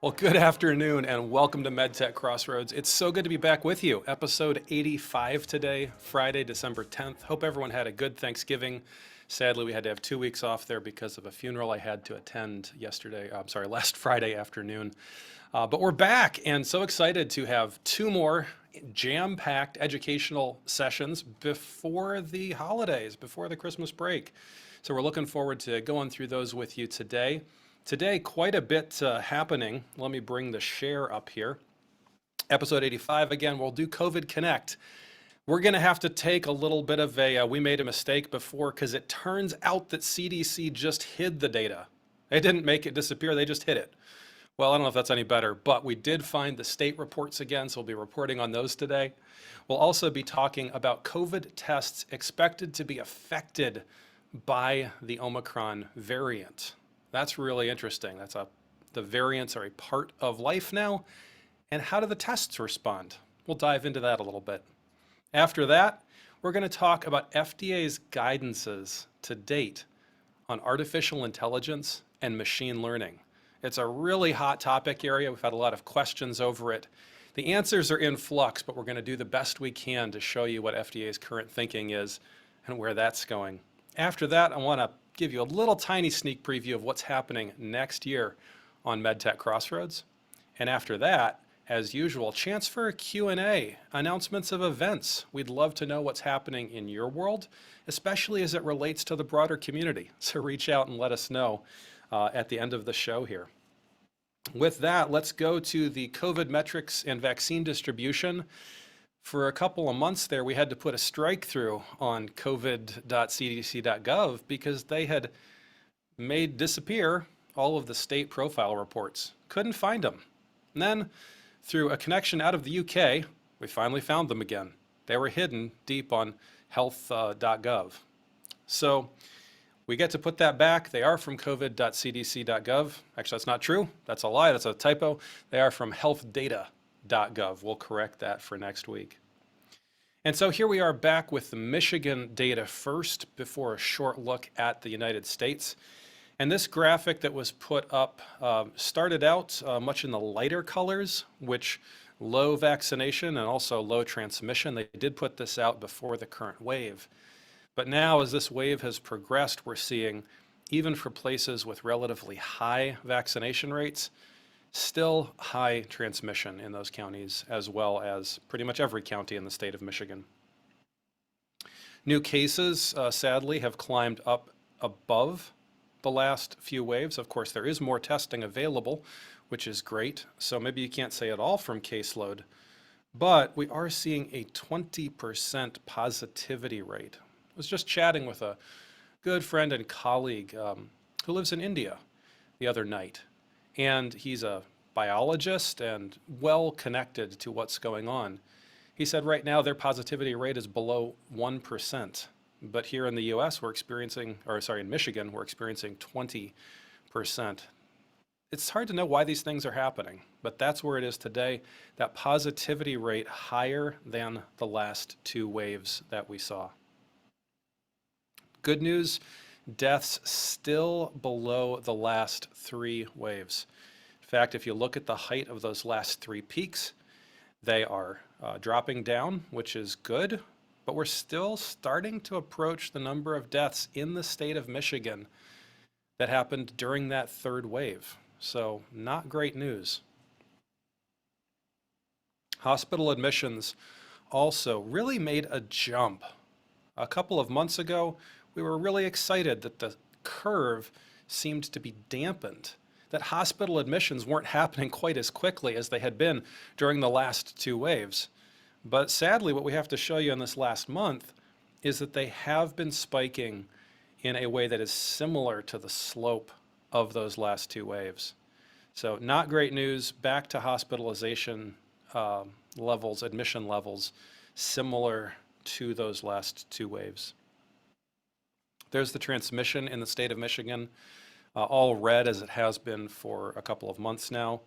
Well, good afternoon and welcome to MedTech Crossroads. It's so good to be back with you. Episode 85 today, Friday, December 10th. Hope everyone had a good Thanksgiving. Sadly, we had to have 2 weeks off there because of a funeral I had to attend last Friday afternoon. But we're back and so excited to have two more jam-packed educational sessions before the holidays, before the Christmas break. So we're looking forward to going through those with you today. Today, quite a bit happening. Let me bring the share up here. Episode 85, again, we'll do COVID Connect. We're going to have to take a little bit of we made a mistake before because it turns out that CDC just hid the data. They didn't make it disappear, they just hid it. Well, I don't know if that's any better, but we did find the state reports again, so we'll be reporting on those today. We'll also be talking about COVID tests expected to be affected by the Omicron variant. That's really interesting. The variants are a part of life now. And how do the tests respond? We'll dive into that a little bit. After that, we're going to talk about FDA's guidances to date on artificial intelligence and machine learning. It's a really hot topic area. We've had a lot of questions over it. The answers are in flux, but we're going to do the best we can to show you what FDA's current thinking is and where that's going. After that, I want to give you a little tiny sneak preview of what's happening next year on MedTech Crossroads. And after that, as usual, chance for a Q&A, announcements of events. We'd love to know what's happening in your world, especially as it relates to the broader community. So reach out and let us know at the end of the show here. With that, let's go to the COVID metrics and vaccine distribution. For a couple of months there, we had to put a strike through on covid.cdc.gov because they had made disappear all of the state profile reports. Couldn't find them. And then, through a connection out of the UK, we finally found them again. They were hidden deep on health.gov. So we get to put that back. They are from covid.cdc.gov. Actually, that's not true. That's a lie. That's a typo. They are from healthdata.gov. We'll correct that for next week. And so here we are back with the Michigan data first before a short look at the United States. And this graphic that was put up started out much in the lighter colors, which low vaccination and also low transmission. They did put this out before the current wave. But now as this wave has progressed, we're seeing, even for places with relatively high vaccination rates, still high transmission in those counties, as well as pretty much every county in the state of Michigan. New cases, sadly, have climbed up above the last few waves. Of course, there is more testing available, which is great. So maybe you can't say it all from caseload, but we are seeing a 20% positivity rate. I was just chatting with a good friend and colleague who lives in India the other night. And he's a biologist and well connected to what's going on. He said right now their positivity rate is below 1%. But here in the US, in Michigan, we're experiencing 20%. It's hard to know why these things are happening, but that's where it is today. That positivity rate higher than the last two waves that we saw. Good news, deaths still below the last three waves. In fact, if you look at the height of those last three peaks, they are dropping down, which is good, but we're still starting to approach the number of deaths in the state of Michigan that happened during that third wave. So not great news. Hospital admissions also really made a jump. A couple of months ago, we were really excited that the curve seemed to be dampened, that hospital admissions weren't happening quite as quickly as they had been during the last two waves. But sadly, what we have to show you in this last month is that they have been spiking in a way that is similar to the slope of those last two waves. So not great news. Back to hospitalization levels, admission levels, similar to those last two waves. There's the transmission in the state of Michigan, all red as it has been for a couple of months now.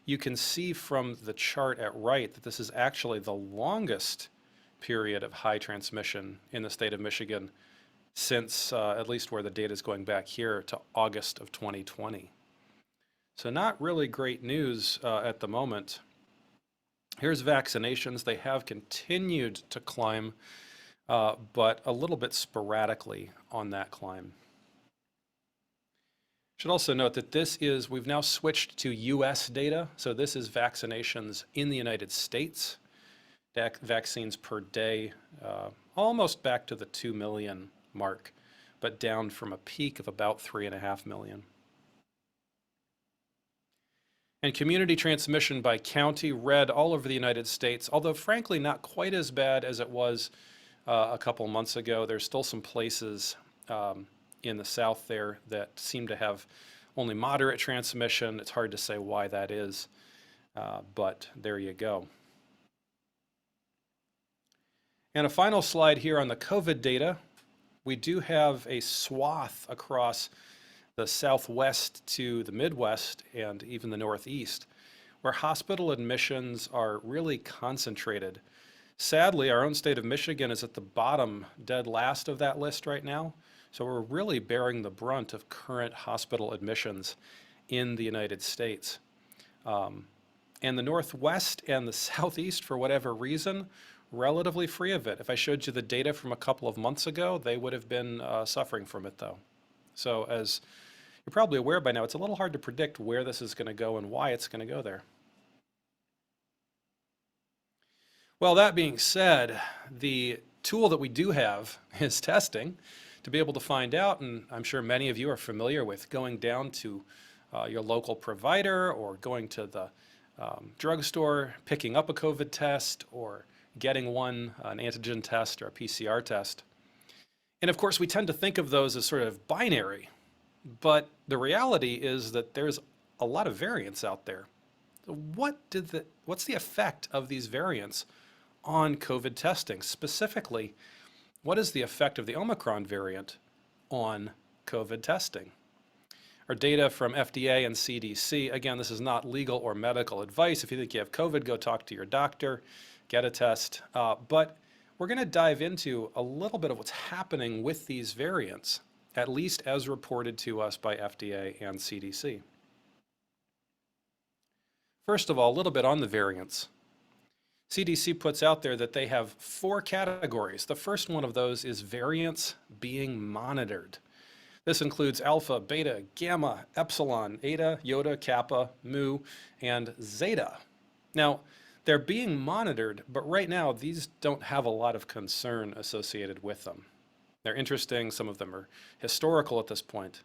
You can see from the chart at right that this is actually the longest period of high transmission in the state of Michigan since at least where the data is going back here to August of 2020. So not really great news at the moment. Here's vaccinations. They have continued to climb, but a little bit sporadically on that climb. Should also note that we've now switched to US data. So this is vaccinations in the United States, vaccines per day, almost back to the 2 million mark, but down from a peak of about 3.5 million. And community transmission by county, red all over the United States, although frankly not quite as bad as it was a couple months ago. There's still some places in the south there that seem to have only moderate transmission. It's hard to say why that is, but there you go. And a final slide here on the COVID data. We do have a swath across the Southwest to the Midwest and even the Northeast, where hospital admissions are really concentrated. Sadly, our own state of Michigan is at the bottom, dead last of that list right now. So we're really bearing the brunt of current hospital admissions in the United States. And the Northwest and the Southeast, for whatever reason, relatively free of it. If I showed you the data from a couple of months ago, they would have been suffering from it though. So as you're probably aware by now, it's a little hard to predict where this is going to go and why it's going to go there. Well, that being said, the tool that we do have is testing to be able to find out, and I'm sure many of you are familiar with going down to your local provider or going to the drugstore, picking up a COVID test or getting one, an antigen test or a PCR test. And of course, we tend to think of those as sort of binary, but the reality is that there's a lot of variance out there. So what's the effect of these variants on COVID testing? Specifically, what is the effect of the Omicron variant on COVID testing? Our data from FDA and CDC, again, this is not legal or medical advice. If you think you have COVID, go talk to your doctor, get a test. But we're going to dive into a little bit of what's happening with these variants, at least as reported to us by FDA and CDC. First of all, a little bit on the variants. CDC puts out there that they have 4 categories. The first one of those is variants being monitored. This includes alpha, beta, gamma, epsilon, eta, iota, kappa, mu, and zeta. Now, they're being monitored, but right now these don't have a lot of concern associated with them. They're interesting, some of them are historical at this point,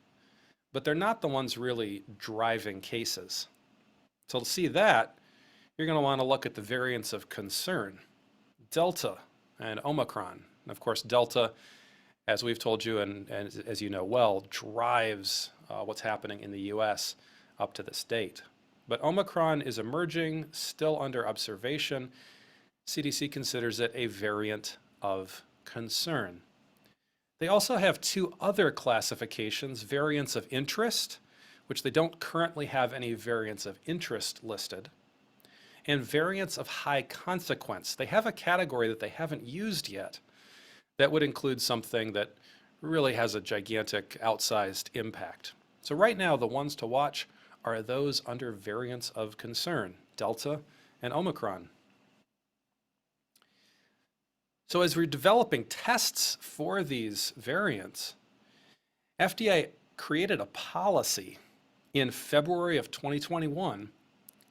but they're not the ones really driving cases. So to see that, you're going to want to look at the variants of concern, Delta and Omicron. And of course, Delta, as we've told you and as you know well, drives what's happening in the US up to this date. But Omicron is emerging, still under observation. CDC considers it a variant of concern. They also have 2 other classifications, variants of interest, which they don't currently have any variants of interest listed, and variants of high consequence. They have a category that they haven't used yet that would include something that really has a gigantic outsized impact. So right now, the ones to watch are those under variants of concern, Delta and Omicron. So as we're developing tests for these variants, FDA created a policy in February of 2021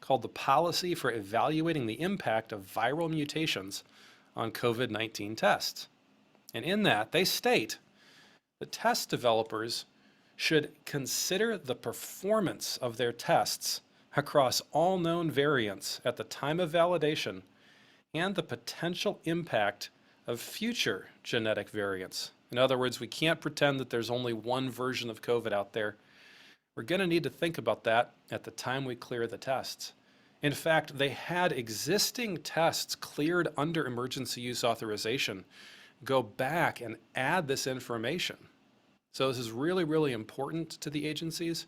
called the Policy for Evaluating the Impact of Viral Mutations on COVID-19 Tests. And in that, they state that test developers should consider the performance of their tests across all known variants at the time of validation and the potential impact of future genetic variants. In other words, we can't pretend that there's only one version of COVID out there. We're going to need to think about that at the time we clear the tests. In fact, they had existing tests cleared under emergency use authorization go back and add this information. So this is really, really important to the agencies,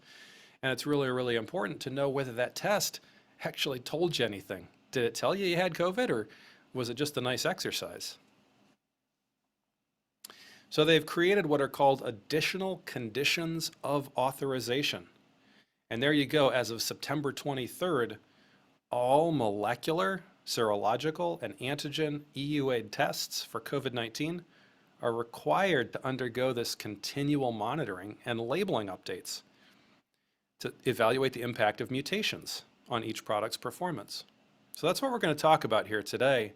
and it's really, really important to know whether that test actually told you anything. Did it tell you you had COVID, or was it just a nice exercise? So they've created what are called additional conditions of authorization. And there you go, as of September 23rd, all molecular, serological, and antigen EUA tests for COVID-19 are required to undergo this continual monitoring and labeling updates to evaluate the impact of mutations on each product's performance. So that's what we're going to talk about here today.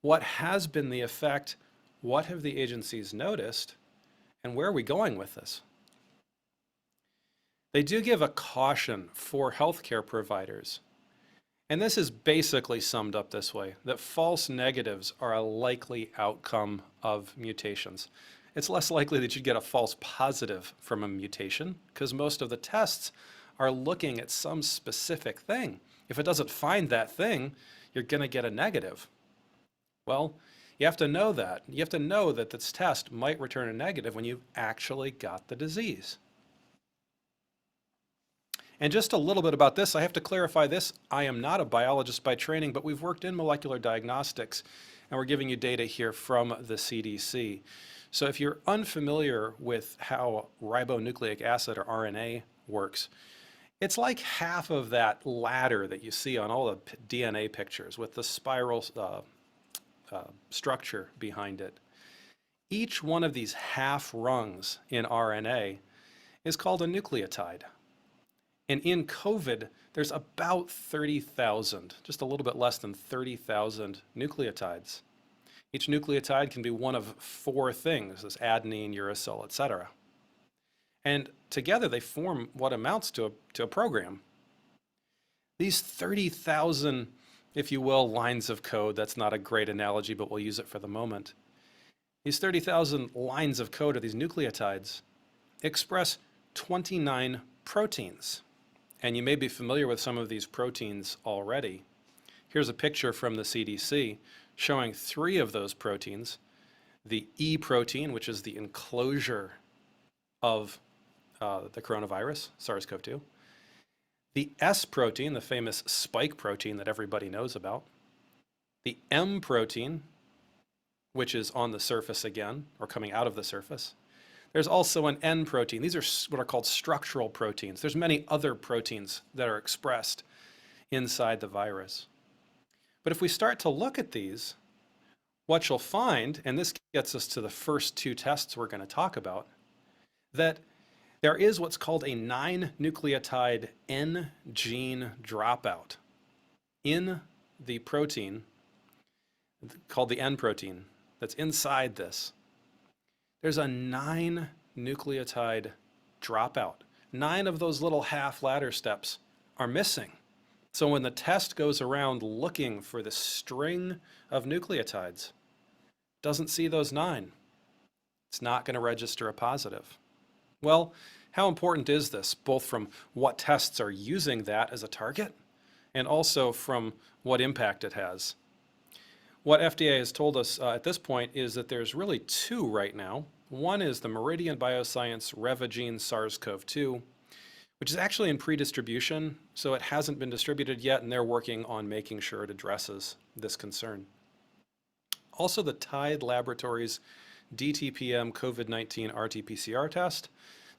What has been the effect? What have the agencies noticed? And where are we going with this? They do give a caution for healthcare providers. And this is basically summed up this way, that false negatives are a likely outcome of mutations. It's less likely that you'd get a false positive from a mutation because most of the tests are looking at some specific thing. If it doesn't find that thing, you're going to get a negative. Well, you have to know that. You have to know that this test might return a negative when you've actually got the disease. And just a little bit about this, I have to clarify this. I am not a biologist by training, but we've worked in molecular diagnostics, and we're giving you data here from the CDC. So if you're unfamiliar with how ribonucleic acid or RNA works, it's like half of that ladder that you see on all the DNA pictures with the spiral structure behind it. Each one of these half rungs in RNA is called a nucleotide. And in COVID, there's about 30,000, just a little bit less than 30,000 nucleotides. Each nucleotide can be one of four things, this adenine, uracil, etc. And together they form what amounts to a program. These 30,000, if you will, lines of code, that's not a great analogy, but we'll use it for the moment. These 30,000 lines of code, or these nucleotides, express 29 proteins. And you may be familiar with some of these proteins already. Here's a picture from the CDC showing three of those proteins. The E protein, which is the enclosure of the coronavirus, SARS-CoV-2. The S protein, the famous spike protein that everybody knows about. The M protein, which is on the surface again, or coming out of the surface. There's also an N protein. These are what are called structural proteins. There's many other proteins that are expressed inside the virus. But if we start to look at these, what you'll find, and this gets us to the first two tests we're going to talk about, that there is what's called a 9-nucleotide N gene dropout in the protein called the N protein that's inside this. There's a 9-nucleotide dropout. 9 of those little half ladder steps are missing. So when the test goes around looking for the string of nucleotides, doesn't see those 9. It's not going to register a positive. Well, how important is this, both from what tests are using that as a target and also from what impact it has? What FDA has told us at this point is that there's really two right now. One is the Meridian Bioscience Revagene SARS-CoV-2, which is actually in pre-distribution, so it hasn't been distributed yet, and they're working on making sure it addresses this concern. Also, the Tide Laboratories DTPM COVID-19 RT-PCR test.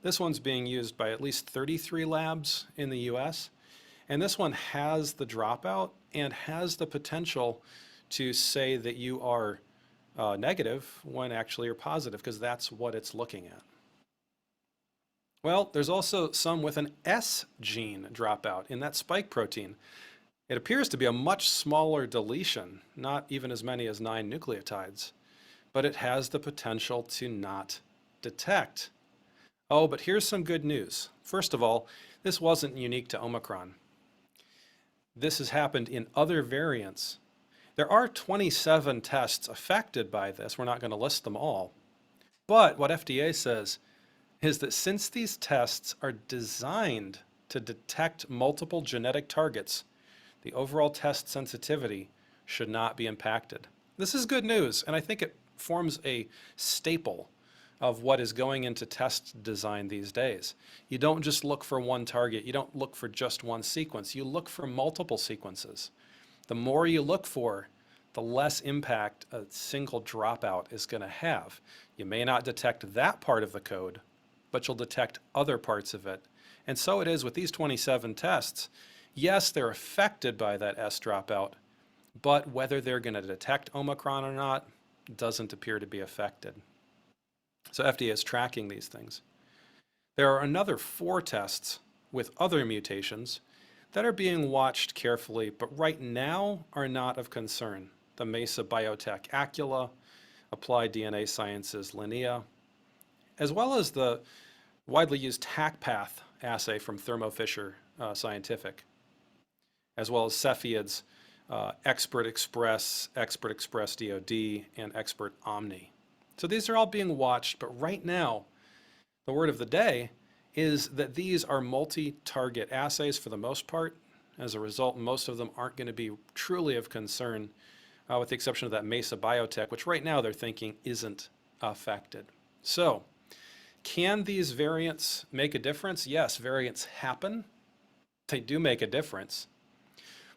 This one's being used by at least 33 labs in the US, and this one has the dropout and has the potential to say that you are negative when actually you're positive, because that's what it's looking at. Well, there's also some with an S gene dropout in that spike protein. It appears to be a much smaller deletion, not even as many as 9 nucleotides, but it has the potential to not detect. Oh, but here's some good news. First of all, this wasn't unique to Omicron. This has happened in other variants. There are 27 tests affected by this. We're not going to list them all. But what FDA says is that since these tests are designed to detect multiple genetic targets, the overall test sensitivity should not be impacted. This is good news, and I think it forms a staple of what is going into test design these days. You don't just look for one target. You don't look for just one sequence. You look for multiple sequences. The more you look for, the less impact a single dropout is going to have. You may not detect that part of the code, but you'll detect other parts of it, And so it is with these 27 tests. Yes, they're affected by that S dropout, but whether they're going to detect Omicron or not doesn't appear to be affected. So FDA is tracking these things. There are another 4 tests with other mutations that are being watched carefully, but right now are not of concern. The Mesa Biotech Acula, Applied DNA Sciences Linea, as well as the widely used TACPath assay from Thermo Fisher Scientific, as well as Cepheid's Expert Express DOD, and Expert Omni. So these are all being watched, but right now, the word of the day is that these are multi-target assays for the most part. As a result, most of them aren't going to be truly of concern, with the exception of that Mesa Biotech, which right now they're thinking isn't affected. So, can these variants make a difference? Yes, variants happen. They do make a difference.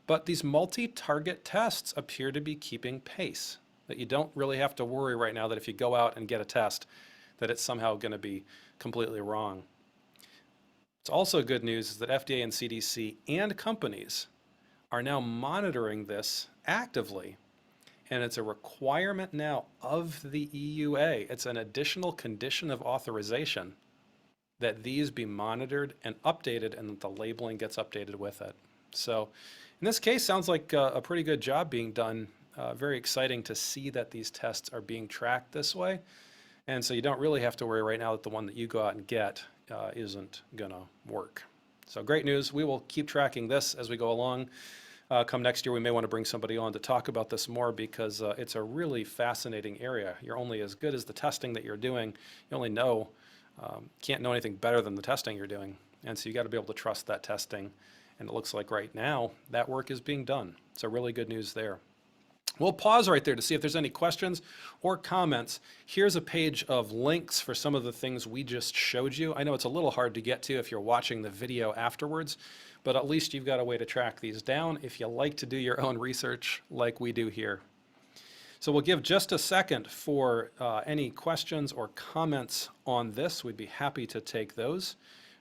But these multi-target tests appear to be keeping pace, that you don't really have to worry right now that if you go out and get a test, that it's somehow going to be completely wrong. It's also good news is that FDA and CDC and companies are now monitoring this actively. And it's a requirement now of the EUA. It's an additional condition of authorization that these be monitored and updated, and that the labeling gets updated with it. So in this case, sounds like a pretty good job being done. Very exciting to see that these tests are being tracked this way. And so you don't really have to worry right now that the one that you go out and get isn't gonna work. So great news. We will keep tracking this as we go along. Come next year, we may want to bring somebody on to talk about this more, because it's a really fascinating area. You're only as good as the testing that you're doing. You only know, can't know anything better than the testing you're doing. And so you got to be able to trust that testing. And it looks like right now that work is being done. So really good news there. We'll pause right there to see if there's any questions or comments. Here's a page of links for some of the things we just showed you. I know it's a little hard to get to if you're watching the video afterwards, but at least you've got a way to track these down if you like to do your own research like we do here. So we'll give just a second for any questions or comments on this. We'd be happy to take those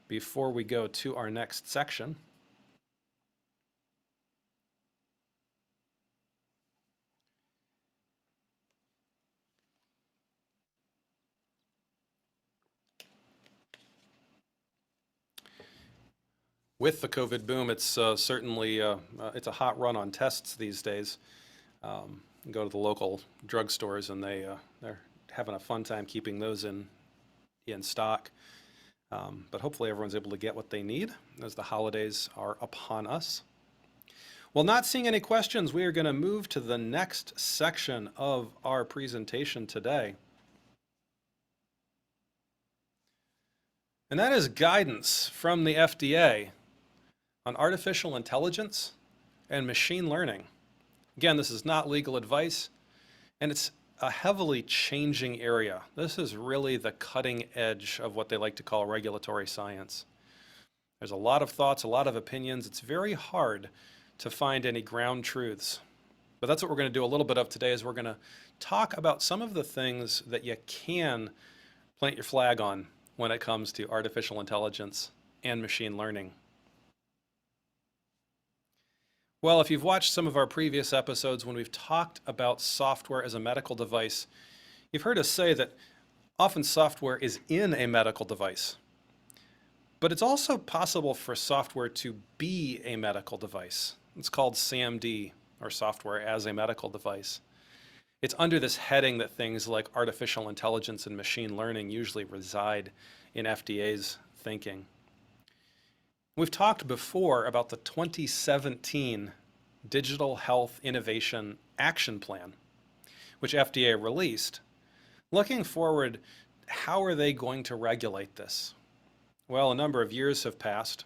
before we go to our next section. With the COVID boom, it's certainly it's a hot run on tests these days. You go to the local drugstores and they're having a fun time keeping those in stock. But hopefully everyone's able to get what they need as the holidays are upon us. Well, not seeing any questions, we are going to move to the next section of our presentation today. And that is guidance from the FDA on artificial intelligence and machine learning. Again, this is not legal advice, and it's a heavily changing area. This is really the cutting edge of what they like to call regulatory science. There's a lot of thoughts, a lot of opinions. It's very hard to find any ground truths. But that's what we're going to do a little bit of today, is we're going to talk about some of the things that you can plant your flag on when it comes to artificial intelligence and machine learning. Well, if you've watched some of our previous episodes when we've talked about software as a medical device, you've heard us say that often software is in a medical device. But it's also possible for software to be a medical device. It's called SAMD, or software as a medical device. It's under this heading that things like artificial intelligence and machine learning usually reside in FDA's thinking. We've talked before about the 2017 Digital Health Innovation Action Plan, which FDA released. Looking forward, how are they going to regulate this? Well, a number of years have passed,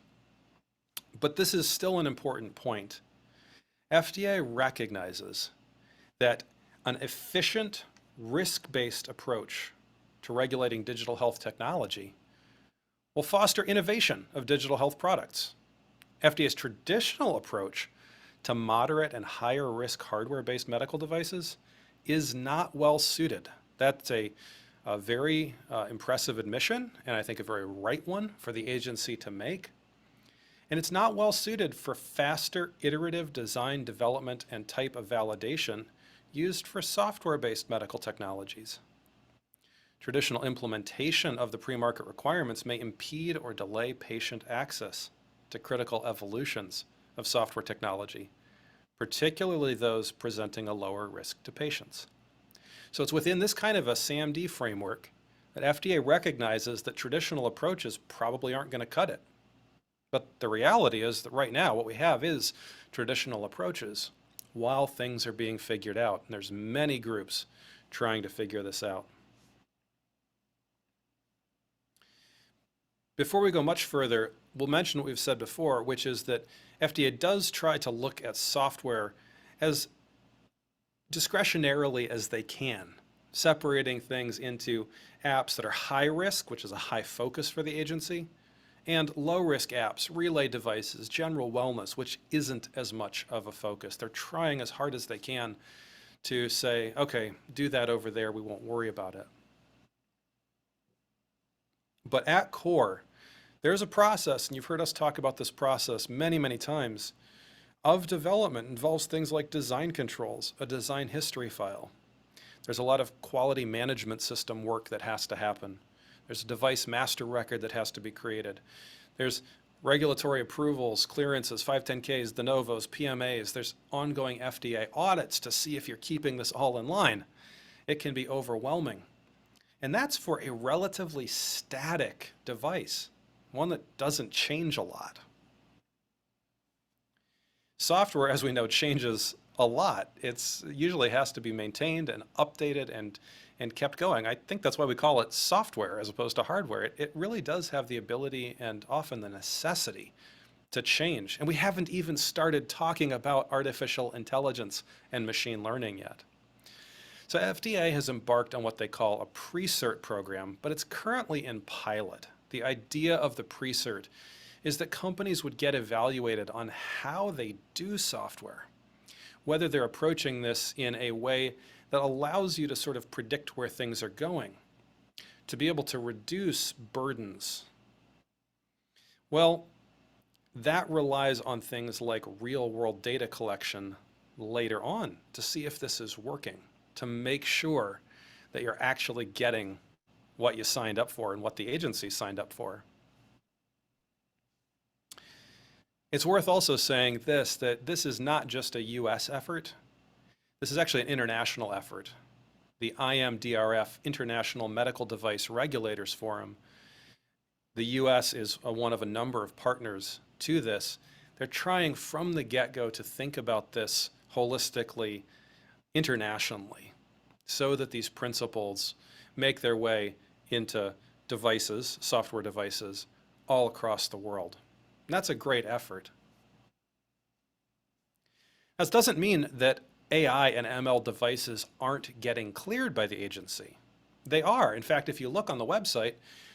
but this is still an important point. FDA recognizes that an efficient, risk-based approach to regulating digital health technology will foster innovation of digital health products. FDA's traditional approach to moderate and higher risk hardware-based medical devices is not well suited. That's a A very impressive admission, and I think a very right one for the agency to make. And it's not well suited for faster iterative design development and type of validation used for software-based medical technologies. Traditional implementation of the pre-market requirements may impede or delay patient access to critical evolutions of software technology, particularly those presenting a lower risk to patients. So it's within this kind of a SAMD framework that FDA recognizes that traditional approaches probably aren't going to cut it. But the reality is that right now what we have is traditional approaches while things are being figured out. And there's many groups trying to figure this out. Before we go much further, we'll mention what we've said before, which is that FDA does try to look at software as discretionarily as they can, separating things into apps that are high risk, which is a high focus for the agency, and low risk apps, relay devices, general wellness, which isn't as much of a focus. They're trying as hard as they can to say, okay, do that over there, we won't worry about it. But at core, there's a process, and you've heard us talk about this process many, many times, of development. It involves things like design controls, a design history file. There's a lot of quality management system work that has to happen. There's a device master record that has to be created. There's regulatory approvals, clearances, 510Ks, de novos, PMAs. There's ongoing FDA audits to see if you're keeping this all in line. It can be overwhelming. And that's for a relatively static device, one that doesn't change a lot. Software, as we know, changes a lot. It usually has to be maintained and updated and kept going. I think that's why we call it software as opposed to hardware. It really does have the ability and often the necessity to change. And we haven't even started talking about artificial intelligence and machine learning yet. So FDA has embarked on what they call a pre-cert program, but it's currently in pilot. The idea of the pre-cert is that companies would get evaluated on how they do software, whether they're approaching this in a way that allows you to sort of predict where things are going, to be able to reduce burdens. Well, that relies on things like real-world data collection later on to see if this is working, to make sure that you're actually getting what you signed up for and what the agency signed up for. It's worth also saying this, that this is not just a US effort. This is actually an international effort. The IMDRF, International Medical Device Regulators Forum. The US is one of a number of partners to this. They're trying from the get-go to think about this holistically, internationally, so that these principles make their way into devices, software devices, all across the world. And that's a great effort. This doesn't mean that AI and ML devices aren't getting cleared by the agency. They are. In fact, if you look on the website,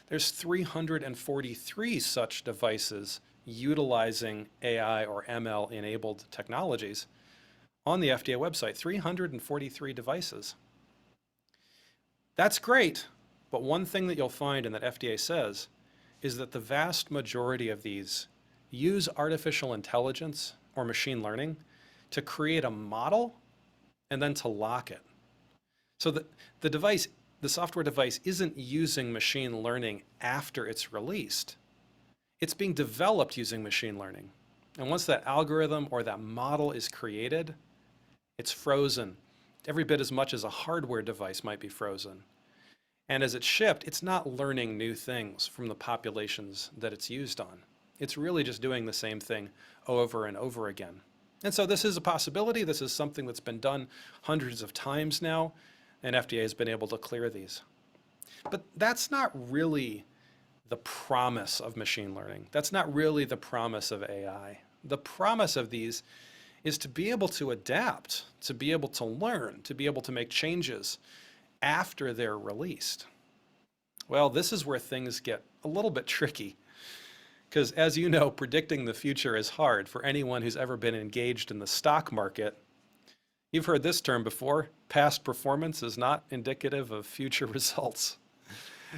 there's 343 such devices utilizing AI or ML-enabled technologies on the FDA website, 343 devices. That's great, but one thing that you'll find and that FDA says is that the vast majority of these use artificial intelligence or machine learning to create a model and then to lock it. So the device, the software device, isn't using machine learning after it's released. It's being developed using machine learning. And once that algorithm or that model is created, it's frozen every bit as much as a hardware device might be frozen. And as it's shipped, it's not learning new things from the populations that it's used on. It's really just doing the same thing over and over again. And so this is a possibility. This is something that's been done hundreds of times now, and FDA has been able to clear these. But that's not really the promise of machine learning. That's not really the promise of AI. The promise of these is to be able to adapt, to be able to learn, to be able to make changes after they're released. Well, this is where things get a little bit tricky. Because as you know, predicting the future is hard for anyone who's ever been engaged in the stock market. You've heard this term before. Past performance is not indicative of future results.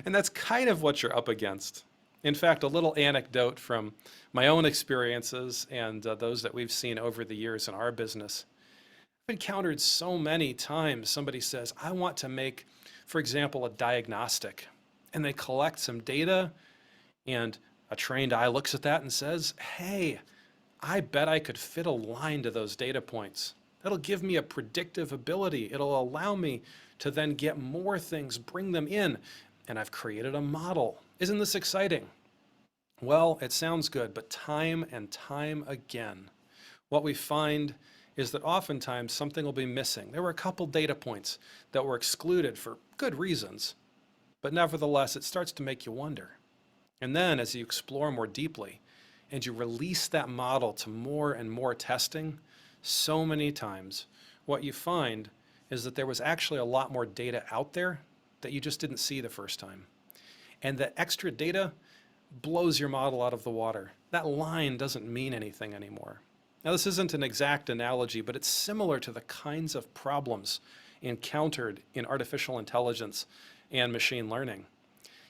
And that's kind of what you're up against. In fact, a little anecdote from my own experiences and those that we've seen over the years in our business. I've encountered so many times somebody says, I want to make, for example, a diagnostic. And they collect some data, and a trained eye looks at that and says, hey, I bet I could fit a line to those data points. That'll give me a predictive ability. It'll allow me to then get more things, bring them in, and I've created a model. Isn't this exciting? Well, it sounds good, but time and time again, what we find is that oftentimes something will be missing. There were a couple data points that were excluded for good reasons, but nevertheless, it starts to make you wonder. And then as you explore more deeply and you release that model to more and more testing, so many times, what you find is that there was actually a lot more data out there that you just didn't see the first time. And that extra data blows your model out of the water. That line doesn't mean anything anymore. Now, this isn't an exact analogy, but it's similar to the kinds of problems encountered in artificial intelligence and machine learning.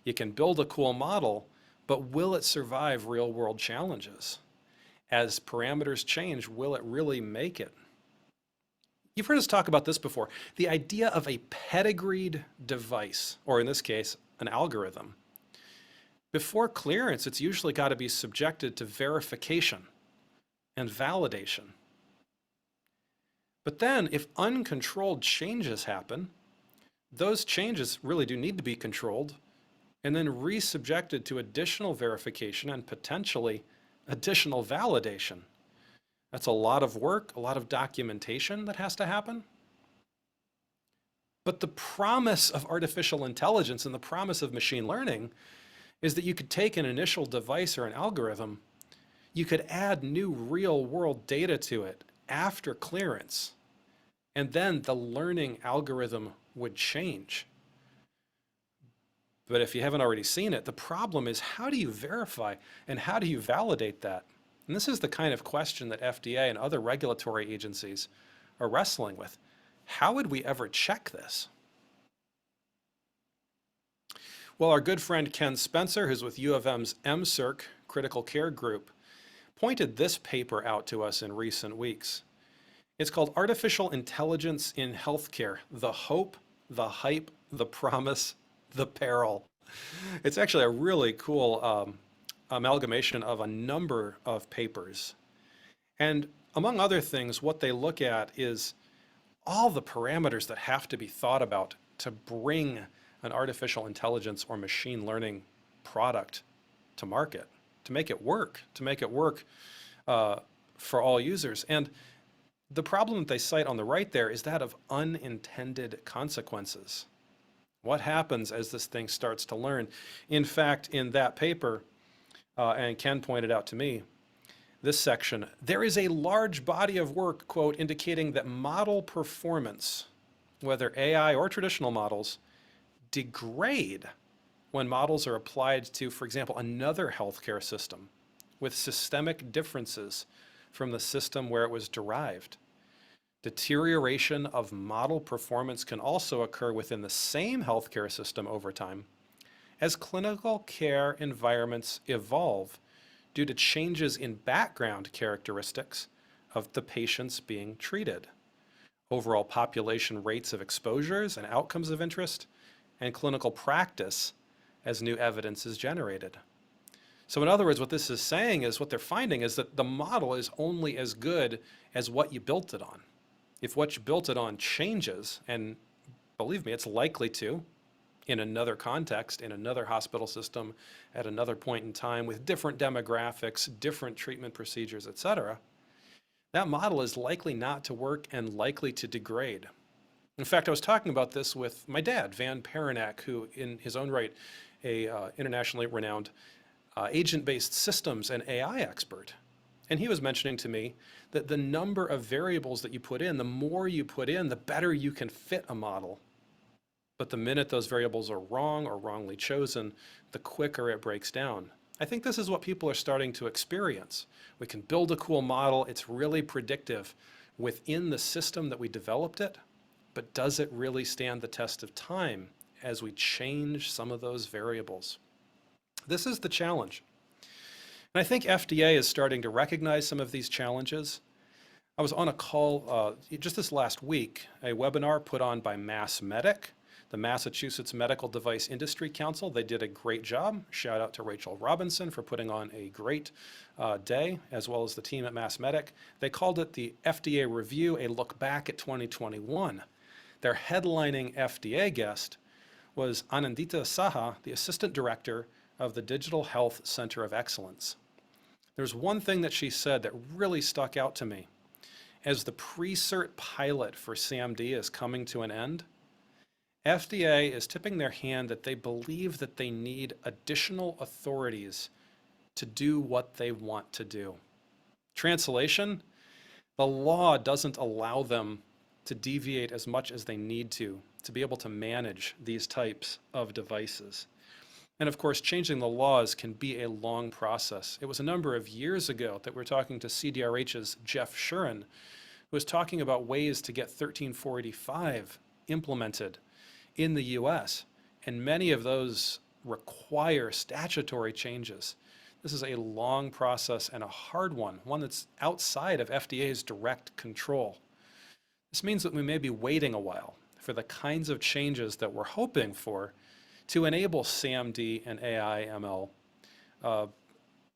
You can build a cool model, but will it survive real-world challenges? As parameters change, will it really make it? You've heard us talk about this before. The idea of a pedigreed device, or in this case, an algorithm. Before clearance, it's usually got to be subjected to verification and validation. But then, if uncontrolled changes happen, those changes really do need to be controlled and then re-subjected to additional verification and potentially additional validation. That's a lot of work, a lot of documentation that has to happen. But the promise of artificial intelligence and the promise of machine learning is that you could take an initial device or an algorithm, you could add new real world data to it after clearance, and then the learning algorithm would change. But if you haven't already seen it, the problem is how do you verify and how do you validate that? And this is the kind of question that FDA and other regulatory agencies are wrestling with. How would we ever check this? Well, our good friend Ken Spencer, who's with U of M's MCIRC Critical Care Group, pointed this paper out to us in recent weeks. It's called Artificial Intelligence in Healthcare: The Hope, the Hype, the Promise, the Peril. It's actually a really cool amalgamation of a number of papers. And among other things, what they look at is all the parameters that have to be thought about to bring an artificial intelligence or machine learning product to market, to make it work for all users. And the problem that they cite on the right there is that of unintended consequences. What happens as this thing starts to learn? In fact, in that paper, and Ken pointed out to me, this section, there is a large body of work, quote, indicating that model performance, whether AI or traditional models, degrade when models are applied to, for example, another healthcare system with systemic differences from the system where it was derived. Deterioration of model performance can also occur within the same healthcare system over time as clinical care environments evolve due to changes in background characteristics of the patients being treated, overall population rates of exposures and outcomes of interest, and clinical practice as new evidence is generated. So in other words, what this is saying is, what they're finding is that the model is only as good as what you built it on. If what you built it on changes, and believe me, it's likely to, in another context, in another hospital system, at another point in time, with different demographics, different treatment procedures, etc., that model is likely not to work and likely to degrade. In fact, I was talking about this with my dad, Van Perenak, who in his own right, a internationally renowned agent-based systems and AI expert. And he was mentioning to me that the number of variables that you put in, the more you put in, the better you can fit a model. But the minute those variables are wrong or wrongly chosen, the quicker it breaks down. I think this is what people are starting to experience. We can build a cool model, it's really predictive, within the system that we developed it, but does it really stand the test of time as we change some of those variables? This is the challenge. And I think FDA is starting to recognize some of these challenges. I was on a call just this last week, a webinar put on by MassMedic, the Massachusetts Medical Device Industry Council. They did a great job. Shout out to Rachel Robinson for putting on a great day, as well as the team at MassMedic. They called it the FDA Review, a look back at 2021. Their headlining FDA guest was Anandita Saha, the Assistant Director of the Digital Health Center of Excellence. There's one thing that she said that really stuck out to me. As the pre-cert pilot for SAMD is coming to an end, FDA is tipping their hand that they believe that they need additional authorities to do what they want to do. Translation, the law doesn't allow them to deviate as much as they need to be able to manage these types of devices. And of course, changing the laws can be a long process. It was a number of years ago that we're talking to CDRH's Jeff Shuren, who was talking about ways to get 13485 implemented in the US. And many of those require statutory changes. This is a long process and a hard one that's outside of FDA's direct control. This means that we may be waiting a while for the kinds of changes that we're hoping for to enable SAMD and AI ML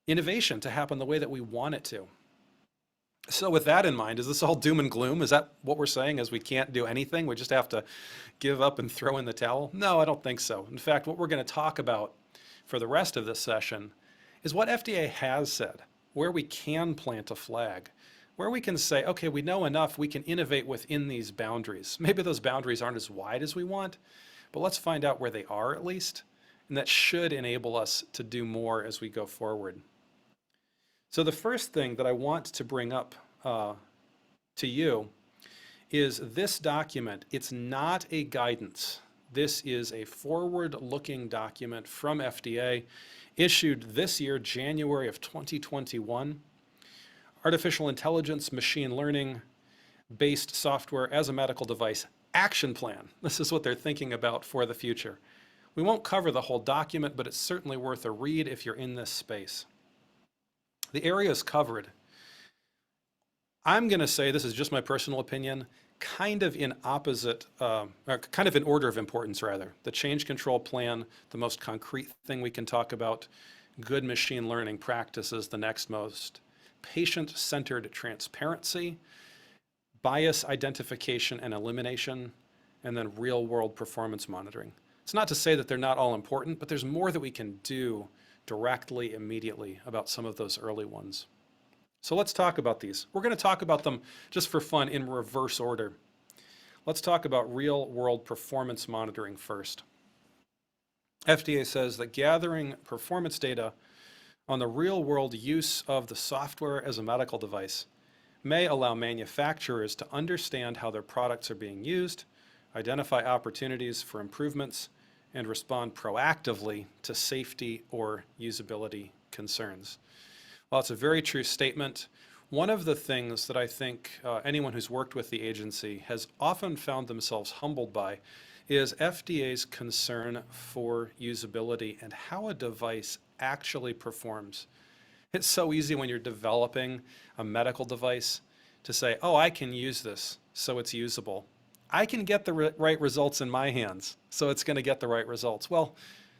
innovation to happen the way that we want it to. So with that in mind, is this all doom and gloom? Is that what we're saying, is we can't do anything? We just have to give up and throw in the towel? No, I don't think so. In fact, what we're going to talk about for the rest of this session is what FDA has said, where we can plant a flag, where we can say, okay, we know enough, we can innovate within these boundaries. Maybe those boundaries aren't as wide as we want, but let's find out where they are at least, and that should enable us to do more as we go forward. So the first thing that I want to bring up to you is this document. It's not a guidance. This is a forward-looking document from FDA issued this year, January of 2021. Artificial intelligence, machine learning based software as a medical device action plan. This is what they're thinking about for the future. We won't cover the whole document, but it's certainly worth a read if you're in this space. The areas covered, I'm going to say, this is just my personal opinion, kind of in opposite, or kind of in order of importance rather. The change control plan, the most concrete thing we can talk about. Good machine learning practices, the next most. Patient-centered transparency, bias identification and elimination, and then real-world performance monitoring. It's not to say that they're not all important, but there's more that we can do directly, immediately about some of those early ones. So let's talk about these. We're going to talk about them just for fun in reverse order. Let's talk about real-world performance monitoring first. FDA says that gathering performance data on the real-world use of the software as a medical device may allow manufacturers to understand how their products are being used, identify opportunities for improvements, and respond proactively to safety or usability concerns. Well, it's a very true statement. One of the things that I think anyone who's worked with the agency has often found themselves humbled by is FDA's concern for usability and how a device actually performs. It's so easy when you're developing a medical device to say, oh, I can use this, so it's usable. I can get the right results in my hands, so it's going to get the right results. Well,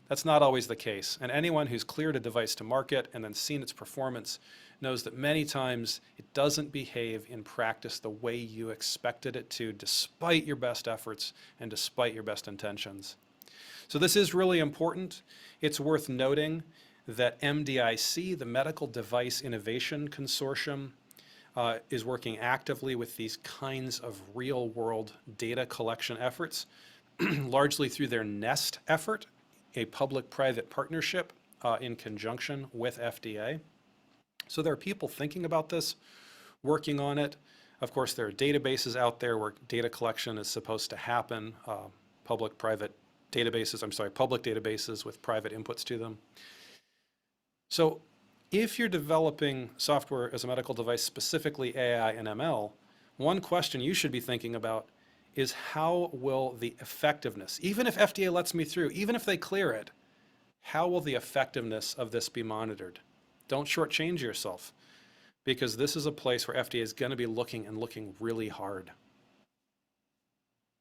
that's not always the case. And anyone who's cleared a device to market and then seen its performance knows that many times it doesn't behave in practice the way you expected it to, despite your best efforts and despite your best intentions. So this is really important. It's worth noting that MDIC, the Medical Device Innovation Consortium, is working actively with these kinds of real-world data collection efforts, largely through their NEST effort, a public-private partnership in conjunction with FDA. So there are people thinking about this, working on it. Of course, there are databases out there where data collection is supposed to happen, public databases with private inputs to them. So if you're developing software as a medical device, specifically AI and ML, One question you should be thinking about is how will the effectiveness, even if FDA lets me through, even if they clear it, how will the effectiveness of this be monitored? Don't shortchange yourself, because this is a place where FDA is going to be looking and looking really hard.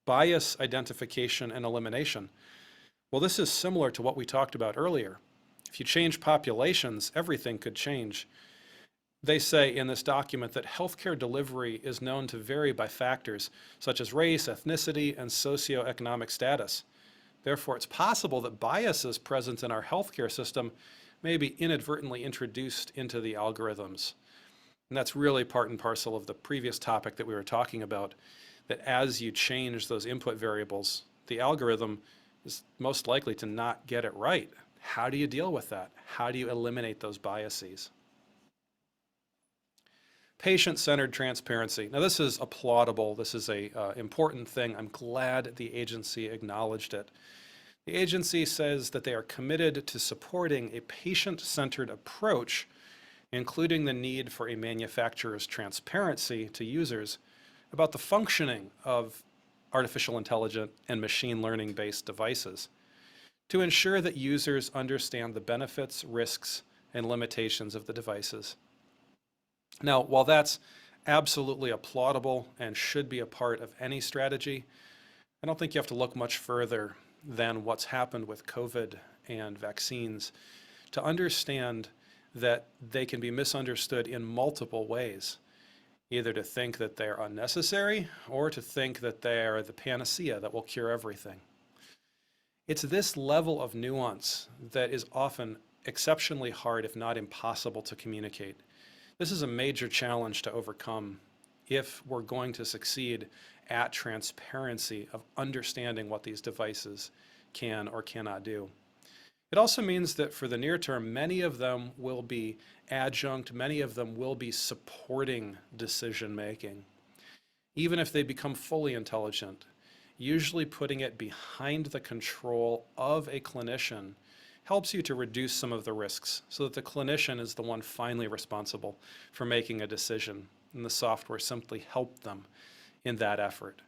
Bias identification and elimination. Well, this is similar to what we talked about earlier. If you change populations, everything could change. They say in this document that healthcare delivery is known to vary by factors such as race, ethnicity, and socioeconomic status. Therefore, it's possible that biases present in our healthcare system may be inadvertently introduced into the algorithms. And that's really part and parcel of the previous topic that we were talking about, that as you change those input variables, the algorithm is most likely to not get it right. How do you deal with that? How do you eliminate those biases? Patient-centered transparency. Now this is applaudable. This is a important thing. I'm glad the agency acknowledged it. The agency says that they are committed to supporting a patient-centered approach, including the need for a manufacturer's transparency to users about the functioning of artificial intelligence and machine learning-based devices, to ensure that users understand the benefits, risks, and limitations of the devices. Now, while that's absolutely applaudable and should be a part of any strategy, I don't think you have to look much further than what's happened with COVID and vaccines to understand that they can be misunderstood in multiple ways, either to think that they're unnecessary or to think that they are the panacea that will cure everything. It's this level of nuance that is often exceptionally hard, if not impossible, to communicate. This is a major challenge to overcome if we're going to succeed at transparency of understanding what these devices can or cannot do. It also means that for the near term, many of them will be adjunct, many of them will be supporting decision making. Even if they become fully intelligent, usually putting it behind the control of a clinician helps you to reduce some of the risks so that the clinician is the one finally responsible for making a decision, and the software simply help them in that effort.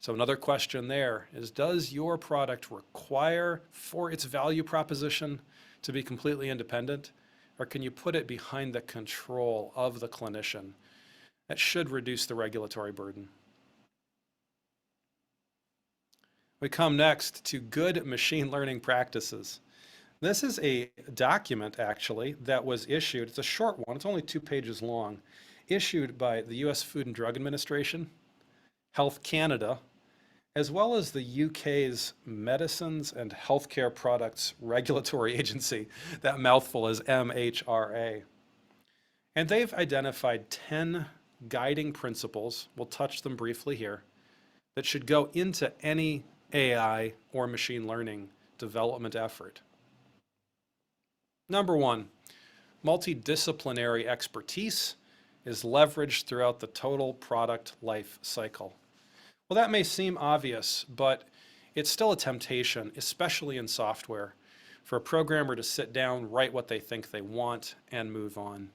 So another question there is, does your product require for its value proposition to be completely independent, or can you put it behind the control of the clinician? That should reduce the regulatory burden. We come next to good machine learning practices. This is a document, actually, that was issued. It's a short one. It's only 2 pages long, issued by the U.S. Food and Drug Administration, Health Canada, as well as the UK's Medicines and Healthcare Products Regulatory Agency. That mouthful is MHRA. And they've identified 10 guiding principles, we'll touch them briefly here, that should go into any AI or machine learning development effort. Number 1, multidisciplinary expertise is leveraged throughout the total product life cycle. Well, that may seem obvious, but it's still a temptation, especially in software, for a programmer to sit down, write what they think they want, and move on.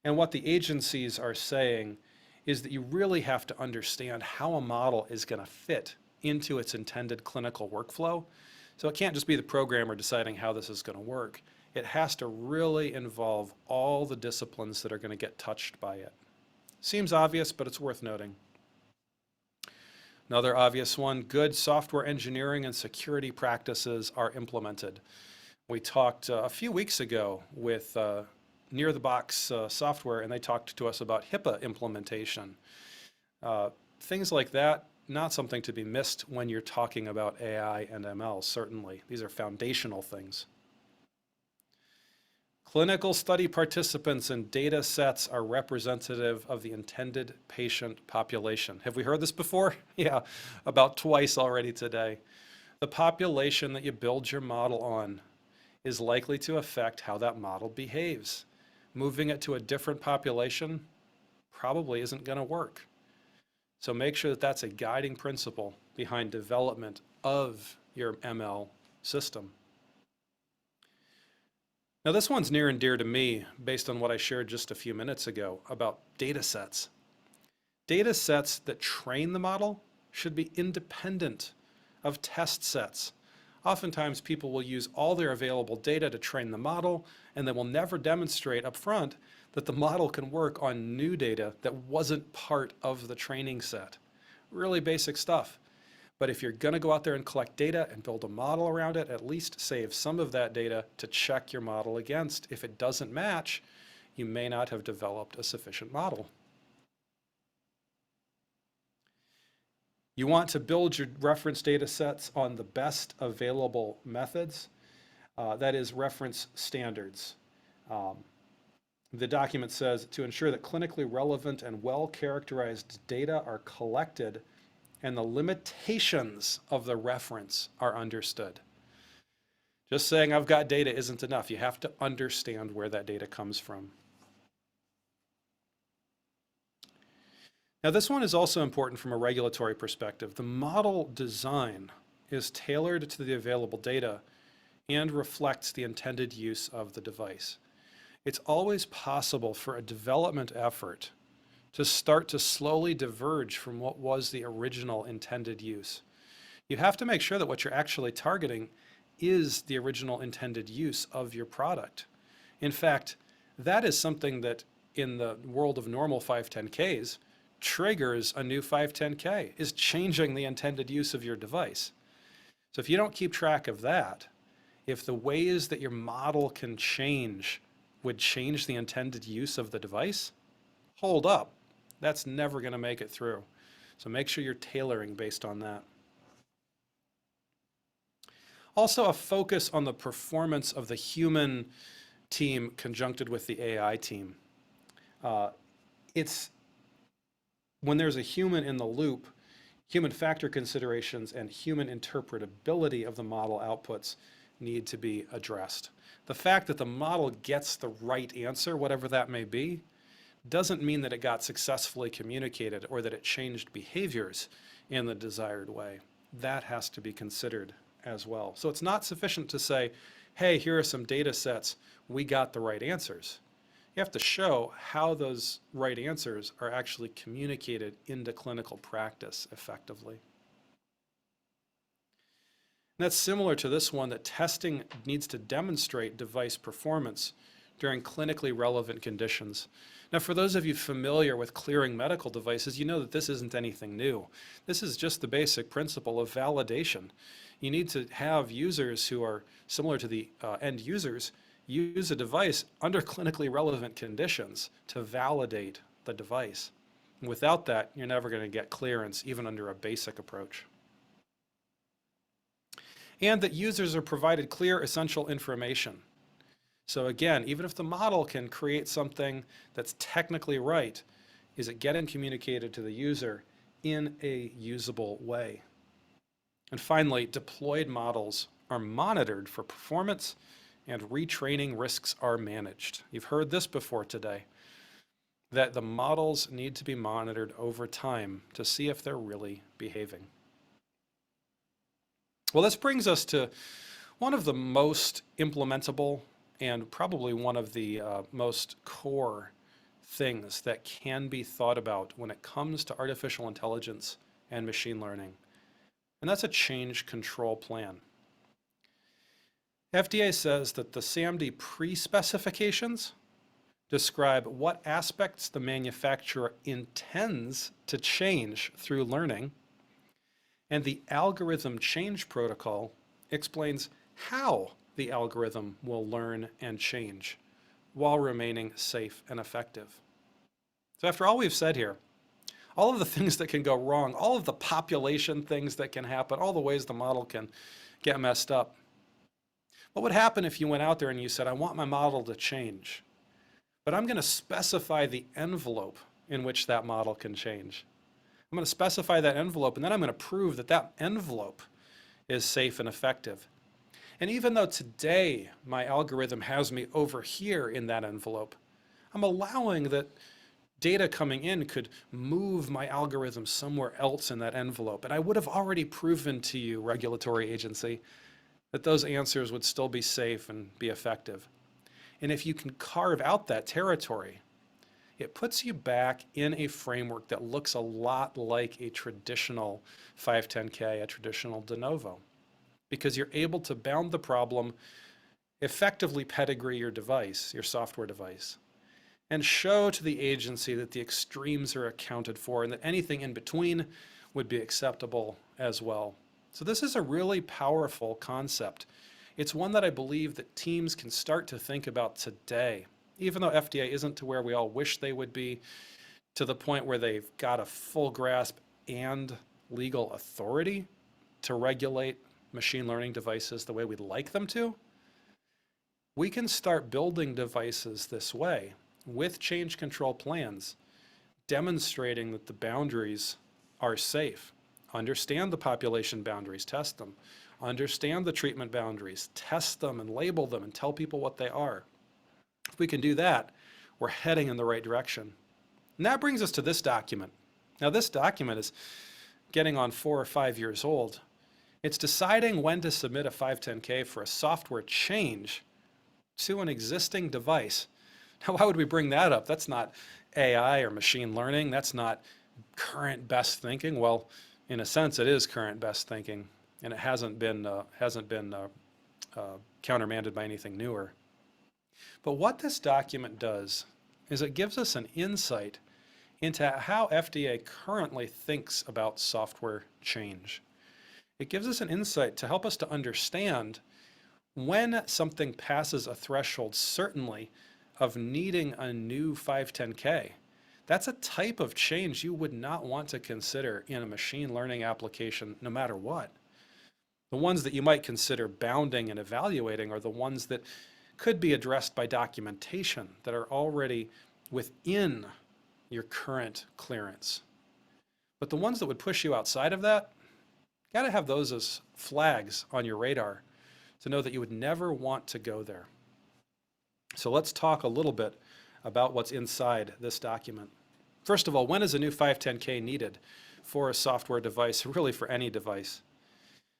And what the agencies are saying is that you really have to understand how a model is going to fit into its intended clinical workflow. So it can't just be the programmer deciding how this is going to work. It has to really involve all the disciplines that are going to get touched by it. Seems obvious, but it's worth noting. Another obvious one, good software engineering and security practices are implemented. We talked a few weeks ago with Near the Box software, and they talked to us about HIPAA implementation. Things like that, not something to be missed when you're talking about AI and ML, certainly. These are foundational things. Clinical study participants and data sets are representative of the intended patient population. Have we heard this before? Yeah, about twice already today. The population that you build your model on is likely to affect how that model behaves. Moving it to a different population probably isn't going to work. So make sure that that's a guiding principle behind development of your ML system. Now this one's near and dear to me based on what I shared just a few minutes ago about data sets. Data sets that train the model should be independent of test sets. Oftentimes, people will use all their available data to train the model, and they will never demonstrate up front that the model can work on new data that wasn't part of the training set. Really basic stuff. But if you're going to go out there and collect data and build a model around it, at least save some of that data to check your model against. If it doesn't match, you may not have developed a sufficient model. You want to build your reference data sets on the best available methods, that is reference standards. The document says to ensure that clinically relevant and well-characterized data are collected and the limitations of the reference are understood. Just saying I've got data isn't enough. You have to understand where that data comes from. Now, this one is also important from a regulatory perspective. The model design is tailored to the available data and reflects the intended use of the device. It's always possible for a development effort to start to slowly diverge from what was the original intended use. You have to make sure that what you're actually targeting is the original intended use of your product. In fact, that is something that in the world of normal 510Ks triggers a new 510K, is changing the intended use of your device. So if you don't keep track of that, if the ways that your model can change would change the intended use of the device, hold up. That's never going to make it through. So make sure you're tailoring based on that. Also, a focus on the performance of the human team conjuncted with the AI team. When there's a human in the loop, human factor considerations and human interpretability of the model outputs need to be addressed. The fact that the model gets the right answer, whatever that may be, doesn't mean that it got successfully communicated or that it changed behaviors in the desired way. That has to be considered as well. So it's not sufficient to say, hey, here are some data sets, we got the right answers. You have to show how those right answers are actually communicated into clinical practice effectively. And that's similar to this one, that testing needs to demonstrate device performance during clinically relevant conditions. Now, for those of you familiar with clearing medical devices, you know that this isn't anything new. This is just the basic principle of validation. You need to have users who are similar to the end users use a device under clinically relevant conditions to validate the device. And without that, you're never going to get clearance, even under a basic approach. And that users are provided clear, essential information. So again, even if the model can create something that's technically right, is it getting communicated to the user in a usable way? And finally, deployed models are monitored for performance and retraining risks are managed. You've heard this before today, that the models need to be monitored over time to see if they're really behaving. Well, this brings us to one of the most implementable and probably one of the most core things that can be thought about when it comes to artificial intelligence and machine learning, and that's a change control plan. FDA says that the SAMD pre-specifications describe what aspects the manufacturer intends to change through learning, and the algorithm change protocol explains how the algorithm will learn and change while remaining safe and effective. So after all we've said here, all of the things that can go wrong, all of the population things that can happen, all the ways the model can get messed up, what would happen if you went out there and you said, I want my model to change, but I'm going to specify the envelope in which that model can change. I'm going to specify that envelope, and then I'm going to prove that that envelope is safe and effective. And even though today my algorithm has me over here in that envelope, I'm allowing that data coming in could move my algorithm somewhere else in that envelope. And I would have already proven to you, regulatory agency, that those answers would still be safe and be effective. And if you can carve out that territory, it puts you back in a framework that looks a lot like a traditional 510K, a traditional de novo, because you're able to bound the problem, effectively pedigree your device, your software device, and show to the agency that the extremes are accounted for and that anything in between would be acceptable as well. So this is a really powerful concept. It's one that I believe that teams can start to think about today, even though FDA isn't to where we all wish they would be, to the point where they've got a full grasp and legal authority to regulate machine learning devices the way we'd like them to. We can start building devices this way with change control plans, demonstrating that the boundaries are safe. Understand the population boundaries, test them. Understand the treatment boundaries, test them and label them and tell people what they are. If we can do that, we're heading in the right direction. And that brings us to this document. Now, this document is getting on 4 or 5 years old. It's deciding when to submit a 510K for a software change to an existing device. Now, why would we bring that up? That's not AI or machine learning. That's not current best thinking. Well, in a sense, it is current best thinking, and it hasn't been countermanded by anything newer. But what this document does is it gives us an insight into how FDA currently thinks about software change. It gives us an insight to help us to understand when something passes a threshold, certainly, of needing a new 510K. That's a type of change you would not want to consider in a machine learning application, no matter what. The ones that you might consider bounding and evaluating are the ones that could be addressed by documentation that are already within your current clearance. But the ones that would push you outside of that, got to have those as flags on your radar to know that you would never want to go there. So let's talk a little bit about what's inside this document. First of all, when is a new 510K needed for a software device, really for any device?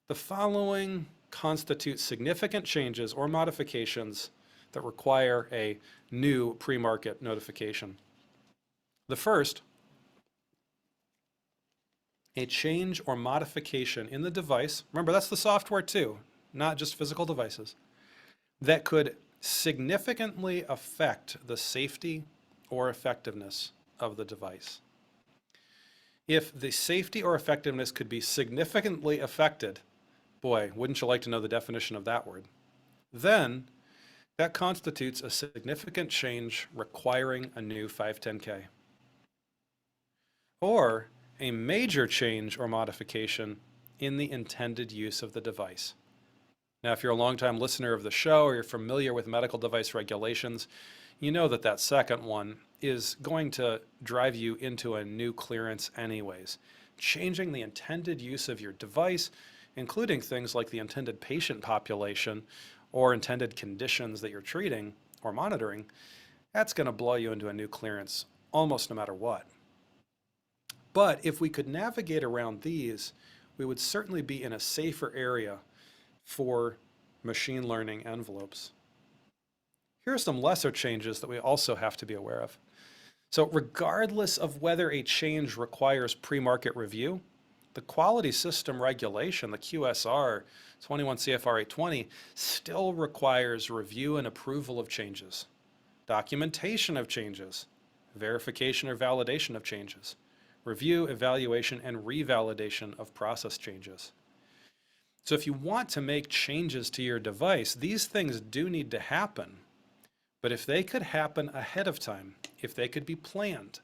The following constitute significant changes or modifications that require a new pre-market notification. The first, a change or modification in the device, remember that's the software too, not just physical devices, that could significantly affect the safety or effectiveness of the device. If the safety or effectiveness could be significantly affected, boy, wouldn't you like to know the definition of that word? Then that constitutes a significant change requiring a new 510K. Or a major change or modification in the intended use of the device. Now, if you're a longtime listener of the show or you're familiar with medical device regulations, you know that that second one is going to drive you into a new clearance anyways. Changing the intended use of your device, including things like the intended patient population or intended conditions that you're treating or monitoring, that's going to blow you into a new clearance almost no matter what. But if we could navigate around these, we would certainly be in a safer area for machine learning envelopes. Here are some lesser changes that we also have to be aware of. So regardless of whether a change requires pre-market review, the quality system regulation, the QSR 21 CFR 820, still requires review and approval of changes, documentation of changes, verification or validation of changes, review, evaluation, and revalidation of process changes. So if you want to make changes to your device, these things do need to happen. But if they could happen ahead of time, if they could be planned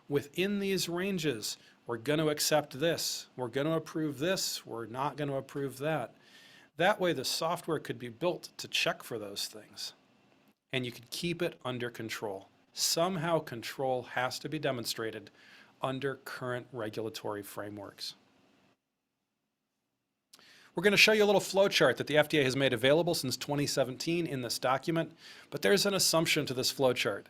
within these ranges, we're going to accept this, we're going to approve this, we're not going to approve that. That way the software could be built to check for those things. And you could keep it under control. Somehow control has to be demonstrated under current regulatory frameworks. We're going to show you a little flowchart that the FDA has made available since 2017 in this document, but there's an assumption to this flowchart.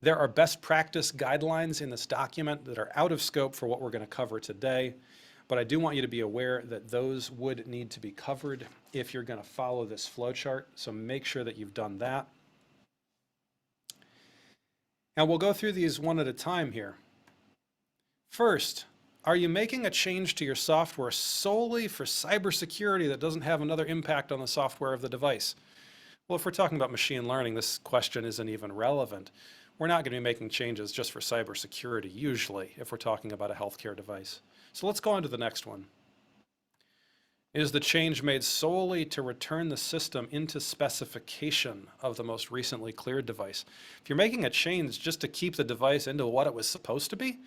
There are best practice guidelines in this document that are out of scope for what we're going to cover today, but I do want you to be aware that those would need to be covered if you're going to follow this flowchart, so make sure that you've done that. And we'll go through these one at a time here. First, are you making a change to your software solely for cybersecurity that doesn't have another impact on the software of the device? Well, if we're talking about machine learning, this question isn't even relevant. We're not going to be making changes just for cybersecurity, usually, if we're talking about a healthcare device. So let's go on to the next one. Is the change made solely to return the system into specification of the most recently cleared device? If you're making a change just to keep the device into what it was supposed to be,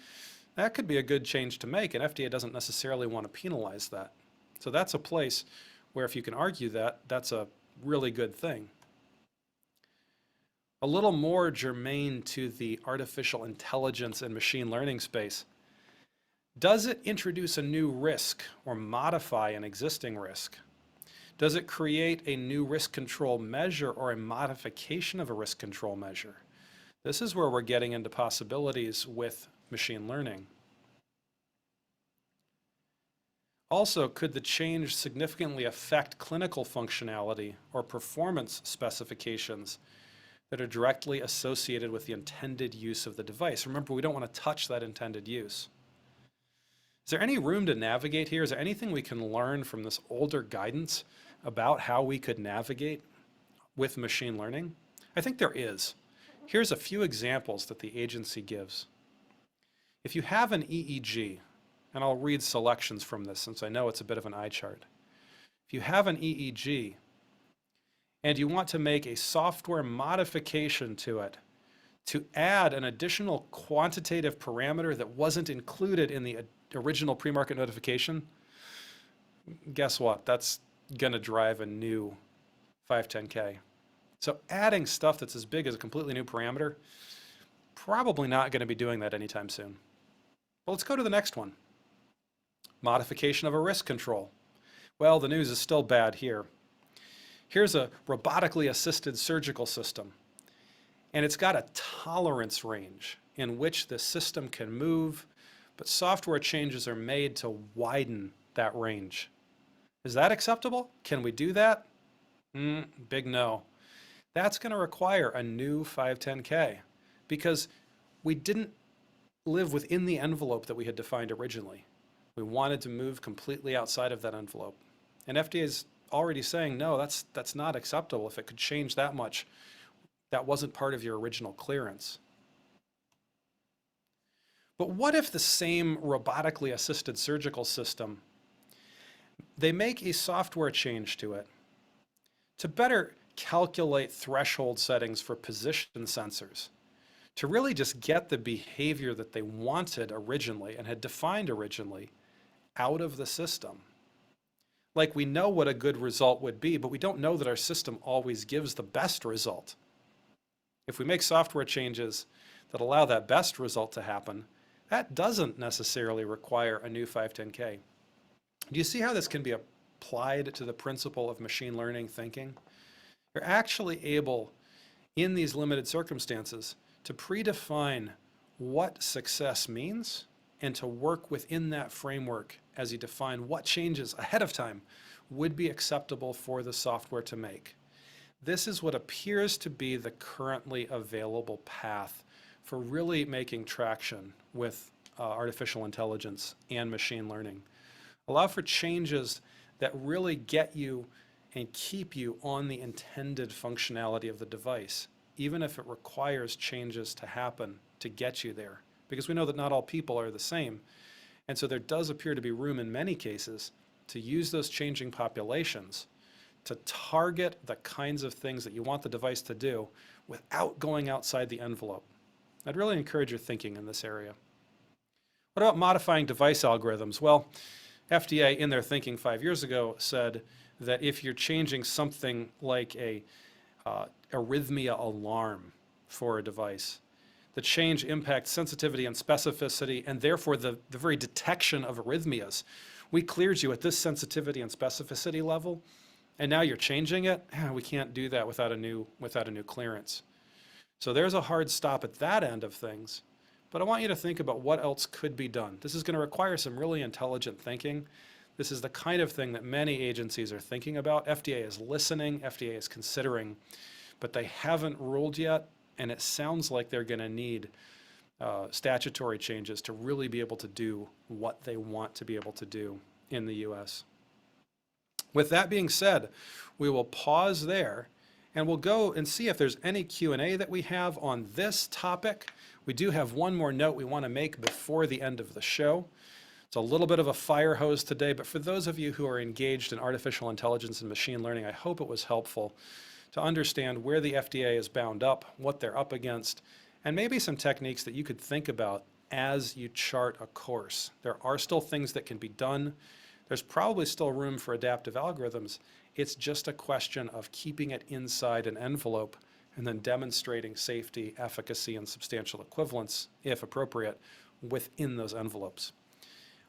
that could be a good change to make, and FDA doesn't necessarily want to penalize that. So that's a place where if you can argue that, that's a really good thing. A little more germane to the artificial intelligence and machine learning space. Does it introduce a new risk or modify an existing risk? Does it create a new risk control measure or a modification of a risk control measure? This is where we're getting into possibilities with machine learning. Also, could the change significantly affect clinical functionality or performance specifications that are directly associated with the intended use of the device? Remember, we don't want to touch that intended use. Is there any room to navigate here? Is there anything we can learn from this older guidance about how we could navigate with machine learning? I think there is. Here's a few examples that the agency gives. If you have an EEG, and I'll read selections from this since I know it's a bit of an eye chart. If you have an EEG and you want to make a software modification to it to add an additional quantitative parameter that wasn't included in the original pre-market notification, guess what? That's going to drive a new 510K. So adding stuff that's as big as a completely new parameter, probably not going to be doing that anytime soon. But let's go to the next one. Modification of a risk control. Well, the news is still bad here. Here's a robotically assisted surgical system, and it's got a tolerance range in which the system can move, but software changes are made to widen that range. Is that acceptable? Can we do that? Big no. That's going to require a new 510K because we didn't live within the envelope that we had defined originally. We wanted to move completely outside of that envelope. And FDA is already saying, no, that's not acceptable. If it could change that much, that wasn't part of your original clearance. But what if the same robotically assisted surgical system, they make a software change to it to better calculate threshold settings for position sensors, to really just get the behavior that they wanted originally and had defined originally out of the system? Like, we know what a good result would be, but we don't know that our system always gives the best result. If we make software changes that allow that best result to happen, that doesn't necessarily require a new 510K. Do you see how this can be applied to the principle of machine learning thinking? You're actually able, in these limited circumstances, to predefine what success means and to work within that framework as you define what changes ahead of time would be acceptable for the software to make. This is what appears to be the currently available path for really making traction with artificial intelligence and machine learning. Allow for changes that really get you and keep you on the intended functionality of the device, even if it requires changes to happen to get you there. Because we know that not all people are the same. And so there does appear to be room in many cases to use those changing populations to target the kinds of things that you want the device to do without going outside the envelope. I'd really encourage your thinking in this area. What about modifying device algorithms? Well, FDA in their thinking 5 years ago said that if you're changing something like a arrhythmia alarm for a device, the change impacts sensitivity and specificity and therefore the very detection of arrhythmias. We cleared you at this sensitivity and specificity level, and now you're changing it. We can't do that without a new clearance. So there's a hard stop at that end of things. But I want you to think about what else could be done. This is going to require some really intelligent thinking. This is the kind of thing that many agencies are thinking about. FDA is listening, FDA is considering, but they haven't ruled yet. And it sounds like they're going to need statutory changes to really be able to do what they want to be able to do in the US. With that being said, we will pause there and we'll go and see if there's any Q&A that we have on this topic. We do have one more note we want to make before the end of the show. It's a little bit of a fire hose today, but for those of you who are engaged in artificial intelligence and machine learning, I hope it was helpful to understand where the FDA is bound up, what they're up against, and maybe some techniques that you could think about as you chart a course. There are still things that can be done. There's probably still room for adaptive algorithms. It's just a question of keeping it inside an envelope and then demonstrating safety, efficacy, and substantial equivalence, if appropriate, within those envelopes.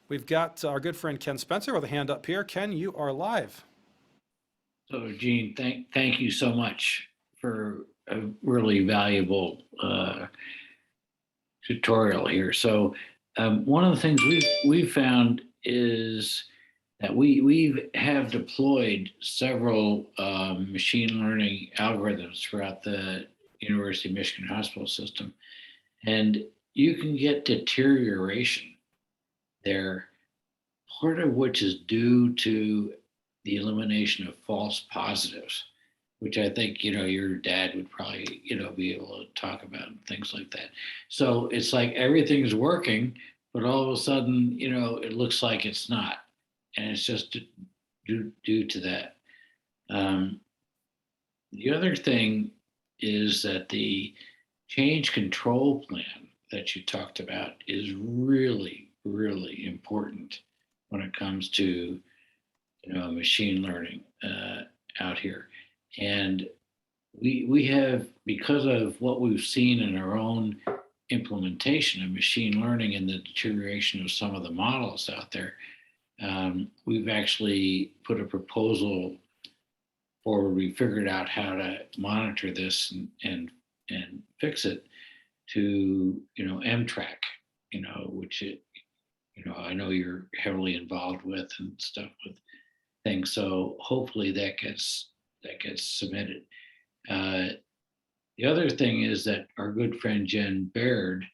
We've got our good friend Ken Spencer with a hand up here. Ken, you are live. So, Gene, thank you so much for a really valuable tutorial here. So, one of the things we've found is that we have deployed several machine learning algorithms throughout the University of Michigan hospital system, and you can get deterioration there, part of which is due to the elimination of false positives, which I think, your dad would probably, be able to talk about and things like that. So it's like everything's working, but all of a sudden, it looks like it's not. And it's just due to that. The other thing is that the change control plan that you talked about is really, really important when it comes to machine learning out here. And we have, because of what we've seen in our own implementation of machine learning and the deterioration of some of the models out there, we've actually put a proposal forward. We figured out how to monitor this and fix it to MTrack, which I know you're heavily involved with and stuff with things. So hopefully that gets submitted. The other thing is that our good friend Jen Baird,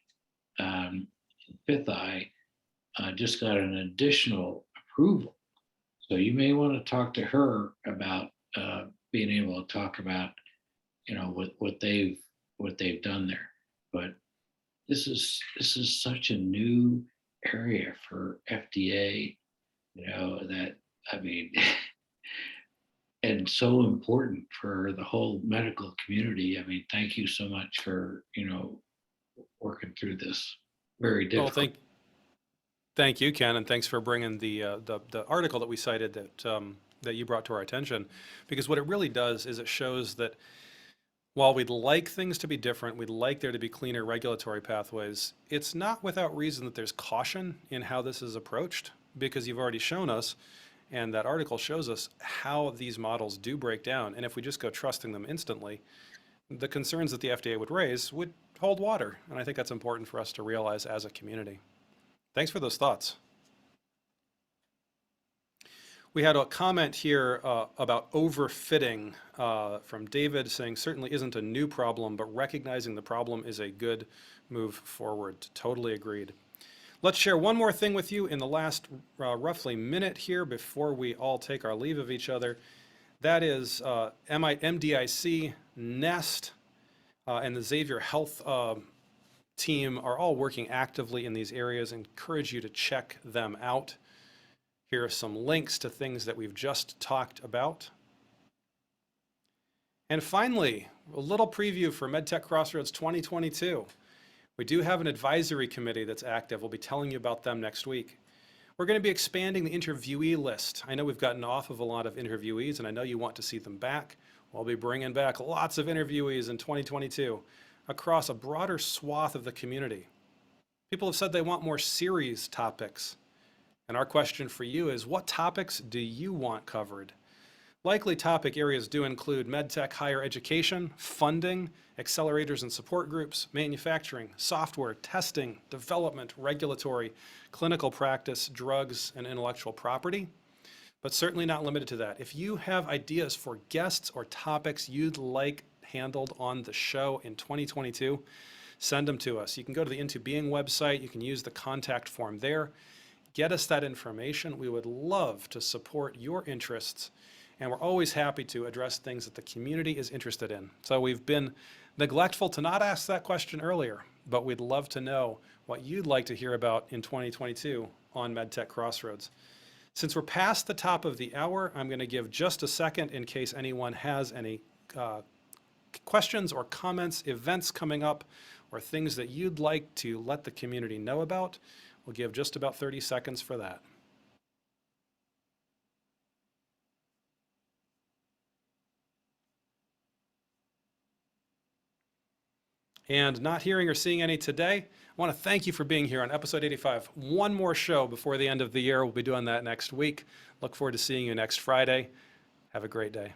Fifth Eye, just got an additional approval. So you may want to talk to her about being able to talk about what they've done there. But this is such a new area for FDA, that, I mean, and so important for the whole medical community. I mean, thank you so much for, working through this very difficult. Well, thank you, Ken, and thanks for bringing the article that we cited that you brought to our attention, because what it really does is it shows that while we'd like things to be different, we'd like there to be cleaner regulatory pathways, it's not without reason that there's caution in how this is approached, because you've already shown us, and that article shows us how these models do break down. And if we just go trusting them instantly, the concerns that the FDA would raise would hold water. And I think that's important for us to realize as a community. Thanks for those thoughts. We had a comment here about overfitting from David, saying certainly isn't a new problem, but recognizing the problem is a good move forward. Totally agreed. Let's share one more thing with you in the last roughly minute here before we all take our leave of each other. That is MDIC, NEST, and the Xavier Health team are all working actively in these areas. Encourage you to check them out. Here are some links to things that we've just talked about. And finally, a little preview for MedTech Crossroads 2022. We do have an advisory committee that's active. We'll be telling you about them next week. We're going to be expanding the interviewee list. I know we've gotten off of a lot of interviewees, and I know you want to see them back. We'll be bringing back lots of interviewees in 2022 across a broader swath of the community. People have said they want more series topics. And our question for you is, what topics do you want covered? Likely topic areas do include medtech higher education, funding, accelerators and support groups, manufacturing, software, testing, development, regulatory, clinical practice, drugs, and intellectual property, but certainly not limited to that. If you have ideas for guests or topics you'd like handled on the show in 2022, send them to us. You can go to the Into Being website. You can use the contact form there. Get us that information. We would love to support your interests, and we're always happy to address things that the community is interested in. So we've been neglectful to not ask that question earlier, but we'd love to know what you'd like to hear about in 2022 on MedTech Crossroads. Since we're past the top of the hour, I'm going to give just a second in case anyone has any questions or comments, events coming up, or things that you'd like to let the community know about. We'll give just about 30 seconds for that. And not hearing or seeing any today, I want to thank you for being here on episode 85. One more show before the end of the year. We'll be doing that next week. Look forward to seeing you next Friday. Have a great day.